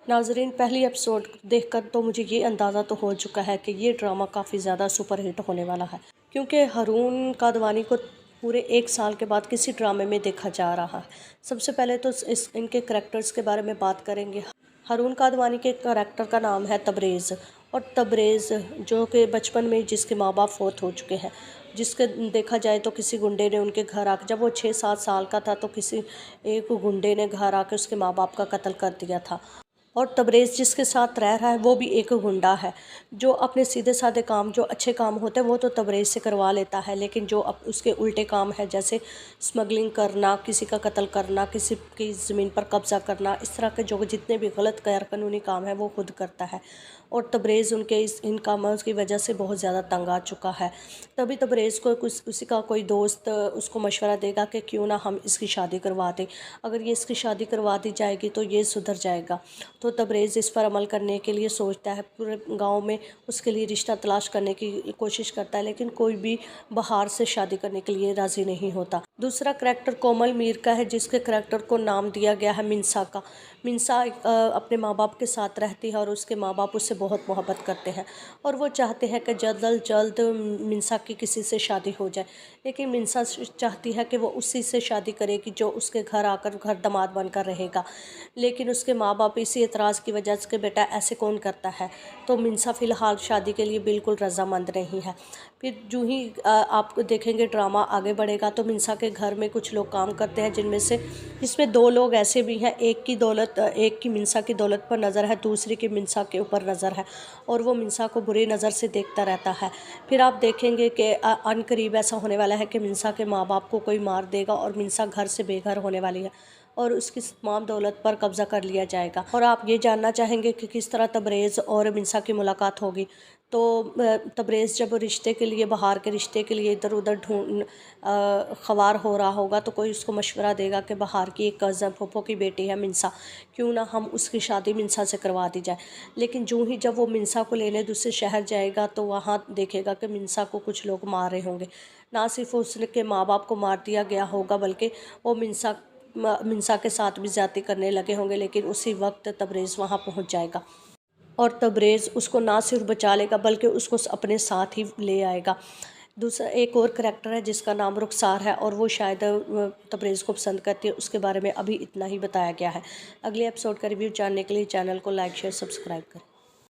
नाज़रीन, पहली एपिसोड देखकर तो मुझे ये अंदाज़ा तो हो चुका है कि ये ड्रामा काफ़ी ज़्यादा सुपरहिट होने वाला है, क्योंकि हारून कादवानी को पूरे 1 साल के बाद किसी ड्रामे में देखा जा रहा है। सबसे पहले तो इस इनके करैक्टर्स के बारे में बात करेंगे। हारून कादवानी के करैक्टर का नाम है तबरेज़, और तबरेज़ जो कि बचपन में जिसके माँ बाप फौत हो चुके हैं, जिसके देखा जाए तो किसी गुंडे ने उनके घर आकर, जब वो 6-7 साल का था तो किसी एक गुंडे ने घर आकर उसके माँ बाप का कत्ल कर दिया था। और तबरेज़ जिसके साथ रह रहा है वो भी एक गुंडा है, जो अपने सीधे साधे काम, जो अच्छे काम होते हैं वो तो तबरेज़ से करवा लेता है, लेकिन जो अब उसके उल्टे काम है, जैसे स्मगलिंग करना, किसी का कत्ल करना, किसी की ज़मीन पर कब्ज़ा करना, इस तरह के जो जितने भी गलत गैरकानूनी काम है वो खुद करता है। और तबरेज़ उनके इन कामों की वजह से बहुत ज़्यादा तंग आ चुका है। तभी तबरेज़ को उसी का कोई दोस्त उसको मशवरा देगा कि क्यों ना हम इसकी शादी करवा दें, अगर ये इसकी शादी करवा दी जाएगी तो ये सुधर जाएगा। तो तबरेज़ इस पर अमल करने के लिए सोचता है, पूरे गांव में उसके लिए रिश्ता तलाश करने की कोशिश करता है, लेकिन कोई भी बाहर से शादी करने के लिए राज़ी नहीं होता। दूसरा करैक्टर कोमल मीर का है, जिसके करैक्टर को नाम दिया गया है मिंसा का। मिंसा अपने माँ बाप के साथ रहती है और उसके माँ बाप उससे बहुत मोहब्बत करते हैं, और वो चाहते हैं कि जल्द अज जल्द मिंसा की किसी से शादी हो जाए, लेकिन मिंसा चाहती है कि वो उसी से शादी करेगी जो उसके घर आकर घर दामाद बनकर रहेगा। लेकिन उसके माँ बाप इसी एतराज़ की वजह से कि बेटा ऐसे कौन करता है, तो मिंसा फ़िलहाल शादी के लिए बिल्कुल रज़ामंद नहीं है। फिर जो ही आप देखेंगे ड्रामा आगे बढ़ेगा तो मिंसा के घर में कुछ लोग काम करते हैं, जिसमें 2 लोग ऐसे भी हैं, एक की मिंसा की दौलत पर नज़र है, दूसरे की मिंसा के ऊपर नज़र है, और वो मिंसा को बुरी नज़र से देखता रहता है। फिर आप देखेंगे कि अनकरीब ऐसा होने वाला है कि मिंसा के माँ बाप को कोई मार देगा और मिंसा घर से बेघर होने वाली है और उसकी तमाम दौलत पर कब्ज़ा कर लिया जाएगा। और आप ये जानना चाहेंगे कि किस तरह तबरेज़ और मिंसा की मुलाकात होगी। तो तबरेज़ जब रिश्ते के लिए, बाहर के रिश्ते के लिए इधर उधर ख़वार हो रहा होगा, तो कोई उसको मशवरा देगा कि बाहर की एक कज़न फूफो की बेटी है मिंसा, क्यों ना हम उसकी शादी मिंसा से करवा दी जाए। लेकिन जब वो मिंसा को लेने दूसरे शहर जाएगा तो वहाँ देखेगा कि मिंसा को कुछ लोग मार रहे होंगे। ना सिर्फ उसके माँ बाप को मार दिया गया होगा, बल्कि वो मिंसा के साथ भी ज़्यादती करने लगे होंगे, लेकिन उसी वक्त तबरेज़ वहाँ पहुँच जाएगा और तबरेज़ उसको ना सिर्फ बचा लेगा बल्कि उसको अपने साथ ही ले आएगा। दूसरा एक और करैक्टर है जिसका नाम रुखसार है, और वो शायद तबरेज़ को पसंद करती है। उसके बारे में अभी इतना ही बताया गया है। अगले एपिसोड का रिव्यू जानने के लिए चैनल को लाइक शेयर सब्सक्राइब करें।